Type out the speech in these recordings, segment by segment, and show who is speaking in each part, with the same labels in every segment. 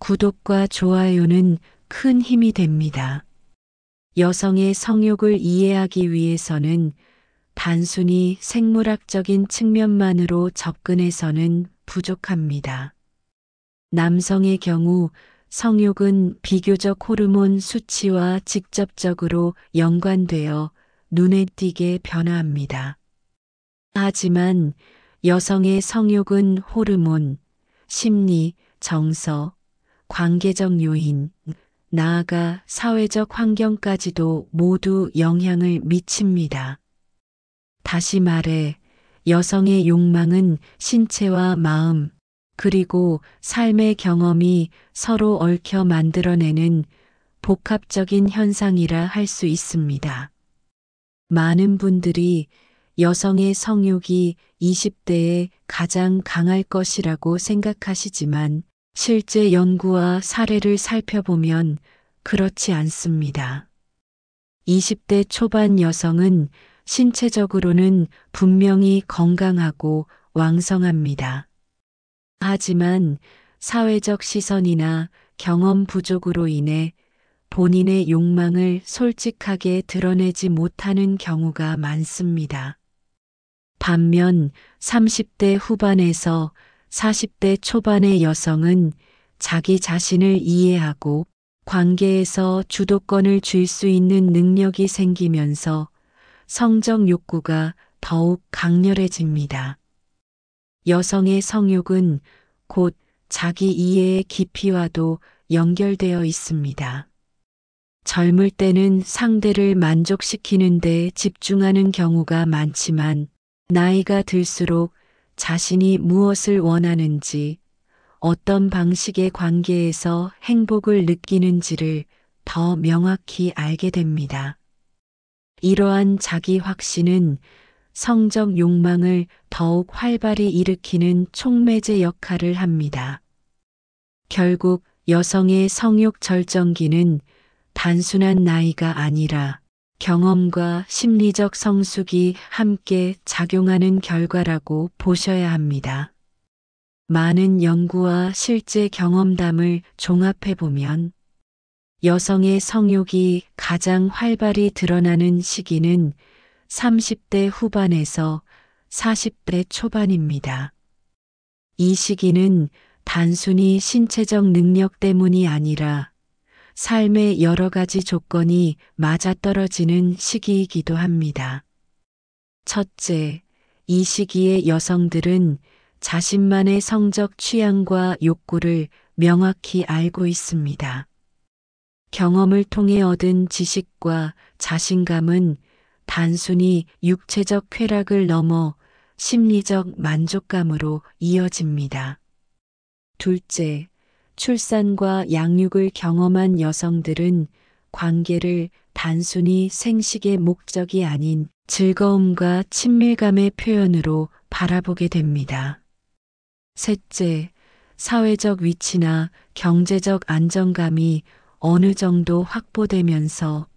Speaker 1: 구독과 좋아요는 큰 힘이 됩니다. 여성의 성욕을 이해하기 위해서는 단순히 생물학적인 측면만으로 접근해서는 부족합니다. 남성의 경우 성욕은 비교적 호르몬 수치와 직접적으로 연관되어 눈에 띄게 변화합니다. 하지만 여성의 성욕은 호르몬, 심리, 정서, 관계적 요인, 나아가 사회적 환경까지도 모두 영향을 미칩니다. 다시 말해, 여성의 욕망은 신체와 마음, 그리고 삶의 경험이 서로 얽혀 만들어내는 복합적인 현상이라 할 수 있습니다. 많은 분들이 여성의 성욕이 20대에 가장 강할 것이라고 생각하시지만 실제 연구와 사례를 살펴보면 그렇지 않습니다. 20대 초반 여성은 신체적으로는 분명히 건강하고 왕성합니다. 하지만 사회적 시선이나 경험 부족으로 인해 본인의 욕망을 솔직하게 드러내지 못하는 경우가 많습니다. 반면 30대 후반에서 40대 초반의 여성은 자기 자신을 이해하고 관계에서 주도권을 쥘 수 있는 능력이 생기면서 성적 욕구가 더욱 강렬해집니다. 여성의 성욕은 곧 자기 이해의 깊이와도 연결되어 있습니다. 젊을 때는 상대를 만족시키는 데 집중하는 경우가 많지만 나이가 들수록 자신이 무엇을 원하는지, 어떤 방식의 관계에서 행복을 느끼는지를 더 명확히 알게 됩니다. 이러한 자기 확신은 성적 욕망을 더욱 활발히 일으키는 촉매제 역할을 합니다. 결국 여성의 성욕 절정기는 단순한 나이가 아니라 경험과 심리적 성숙이 함께 작용하는 결과라고 보셔야 합니다. 많은 연구와 실제 경험담을 종합해보면 여성의 성욕이 가장 활발히 드러나는 시기는 30대 후반에서 40대 초반입니다. 이 시기는 단순히 신체적 능력 때문이 아니라 삶의 여러 가지 조건이 맞아떨어지는 시기이기도 합니다. 첫째, 이 시기의 여성들은 자신만의 성적 취향과 욕구를 명확히 알고 있습니다. 경험을 통해 얻은 지식과 자신감은 단순히 육체적 쾌락을 넘어 심리적 만족감으로 이어집니다. 둘째, 출산과 양육을 경험한 여성들은 관계를 단순히 생식의 목적이 아닌 즐거움과 친밀감의 표현으로 바라보게 됩니다. 셋째, 사회적 위치나 경제적 안정감이 어느 정도 확보되면서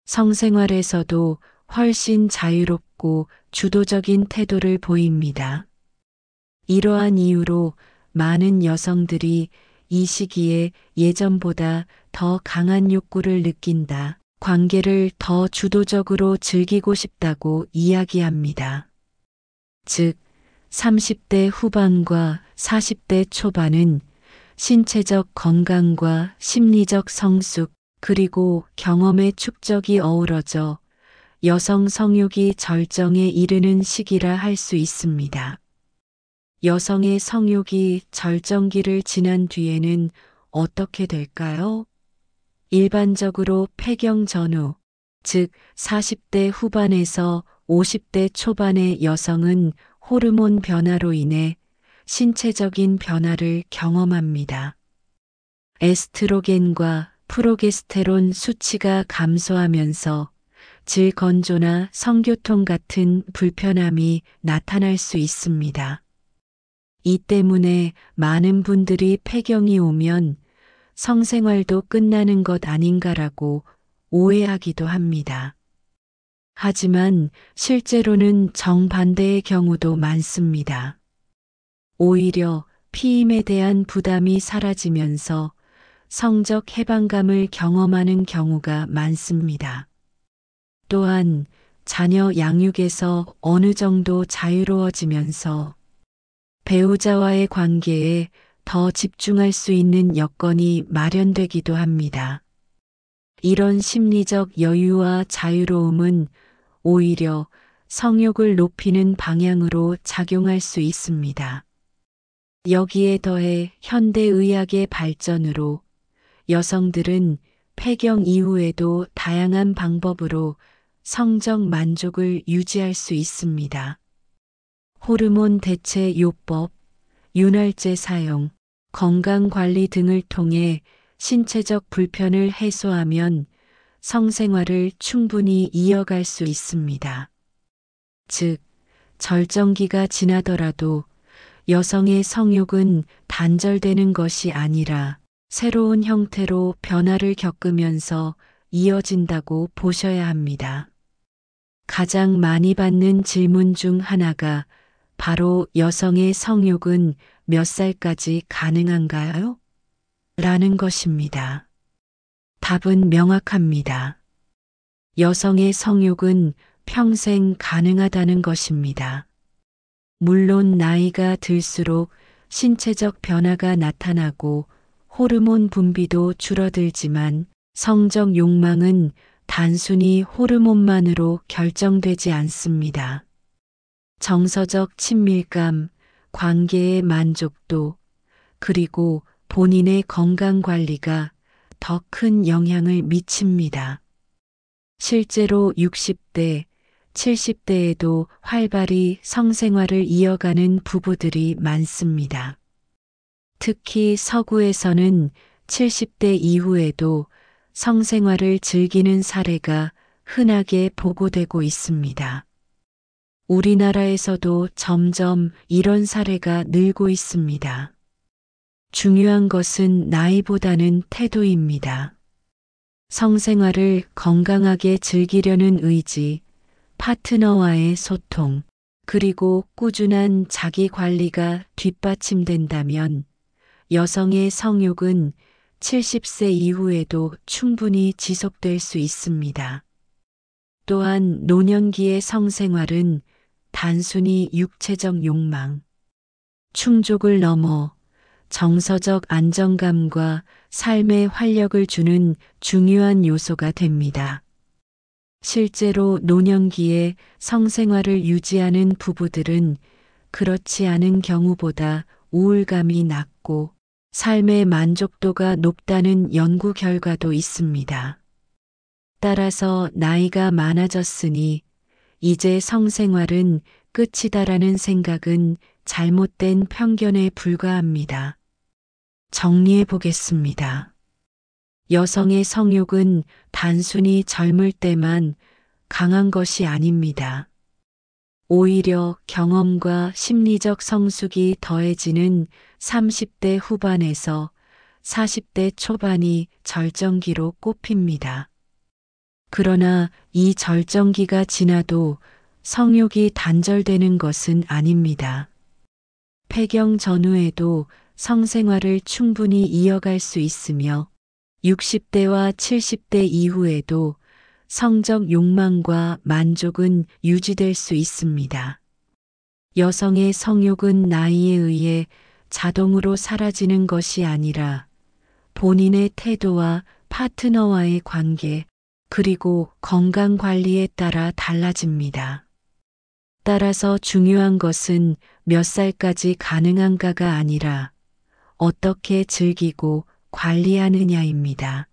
Speaker 1: 성생활에서도 훨씬 자유롭고 주도적인 태도를 보입니다. 이러한 이유로 많은 여성들이 이 시기에 예전보다 더 강한 욕구를 느낀다, 관계를 더 주도적으로 즐기고 싶다고 이야기합니다. 즉, 30대 후반과 40대 초반은 신체적 건강과 심리적 성숙, 그리고 경험의 축적이 어우러져 여성 성욕이 절정에 이르는 시기라 할 수 있습니다. 여성의 성욕이 절정기를 지난 뒤에는 어떻게 될까요? 일반적으로 폐경 전후, 즉 40대 후반에서 50대 초반의 여성은 호르몬 변화로 인해 신체적인 변화를 경험합니다. 에스트로겐과 프로게스테론 수치가 감소하면서 질건조나 성교통 같은 불편함이 나타날 수 있습니다. 이 때문에 많은 분들이 폐경이 오면 성생활도 끝나는 것 아닌가라고 오해하기도 합니다. 하지만 실제로는 정반대의 경우도 많습니다. 오히려 피임에 대한 부담이 사라지면서 성적 해방감을 경험하는 경우가 많습니다. 또한 자녀 양육에서 어느 정도 자유로워지면서 배우자와의 관계에 더 집중할 수 있는 여건이 마련되기도 합니다. 이런 심리적 여유와 자유로움은 오히려 성욕을 높이는 방향으로 작용할 수 있습니다. 여기에 더해 현대의학의 발전으로 여성들은 폐경 이후에도 다양한 방법으로 성적 만족을 유지할 수 있습니다. 호르몬 대체 요법, 윤활제 사용, 건강관리 등을 통해 신체적 불편을 해소하면 성생활을 충분히 이어갈 수 있습니다. 즉, 절정기가 지나더라도 여성의 성욕은 단절되는 것이 아니라 새로운 형태로 변화를 겪으면서 이어진다고 보셔야 합니다. 가장 많이 받는 질문 중 하나가 바로 여성의 성욕은 몇 살까지 가능한가요? 라는 것입니다. 답은 명확합니다. 여성의 성욕은 평생 가능하다는 것입니다. 물론 나이가 들수록 신체적 변화가 나타나고 호르몬 분비도 줄어들지만 성적 욕망은 단순히 호르몬만으로 결정되지 않습니다. 정서적 친밀감, 관계의 만족도, 그리고 본인의 건강 관리가 더 큰 영향을 미칩니다. 실제로 60대, 70대에도 활발히 성생활을 이어가는 부부들이 많습니다. 특히 서구에서는 70대 이후에도 성생활을 즐기는 사례가 흔하게 보고되고 있습니다. 우리나라에서도 점점 이런 사례가 늘고 있습니다. 중요한 것은 나이보다는 태도입니다. 성생활을 건강하게 즐기려는 의지, 파트너와의 소통, 그리고 꾸준한 자기 관리가 뒷받침된다면 여성의 성욕은 70세 이후에도 충분히 지속될 수 있습니다. 또한 노년기의 성생활은 단순히 육체적 욕망, 충족을 넘어 정서적 안정감과 삶의 활력을 주는 중요한 요소가 됩니다. 실제로 노년기에 성생활을 유지하는 부부들은 그렇지 않은 경우보다 우울감이 낮고 삶의 만족도가 높다는 연구 결과도 있습니다. 따라서 나이가 많아졌으니 이제 성생활은 끝이다라는 생각은 잘못된 편견에 불과합니다. 정리해 보겠습니다. 여성의 성욕은 단순히 젊을 때만 강한 것이 아닙니다. 오히려 경험과 심리적 성숙이 더해지는 30대 후반에서 40대 초반이 절정기로 꼽힙니다. 그러나 이 절정기가 지나도 성욕이 단절되는 것은 아닙니다. 폐경 전후에도 성생활을 충분히 이어갈 수 있으며 60대와 70대 이후에도 성적 욕망과 만족은 유지될 수 있습니다. 여성의 성욕은 나이에 의해 자동으로 사라지는 것이 아니라 본인의 태도와 파트너와의 관계, 그리고 건강 관리에 따라 달라집니다. 따라서 중요한 것은 몇 살까지 가능한가가 아니라 어떻게 즐기고 관리하느냐입니다.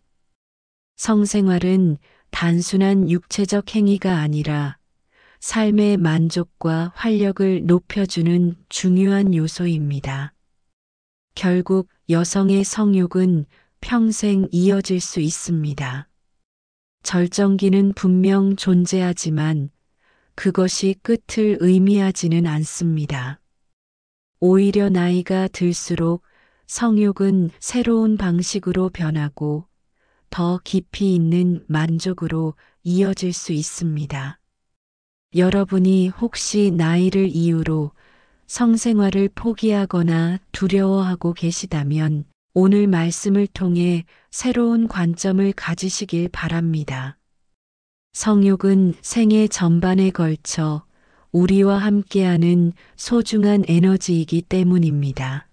Speaker 1: 성생활은 단순한 육체적 행위가 아니라 삶의 만족과 활력을 높여주는 중요한 요소입니다. 결국 여성의 성욕은 평생 이어질 수 있습니다. 절정기는 분명 존재하지만 그것이 끝을 의미하지는 않습니다. 오히려 나이가 들수록 성욕은 새로운 방식으로 변하고 더 깊이 있는 만족으로 이어질 수 있습니다. 여러분이 혹시 나이를 이유로 성생활을 포기하거나 두려워하고 계시다면 오늘 말씀을 통해 새로운 관점을 가지시길 바랍니다. 성욕은 생애 전반에 걸쳐 우리와 함께하는 소중한 에너지이기 때문입니다.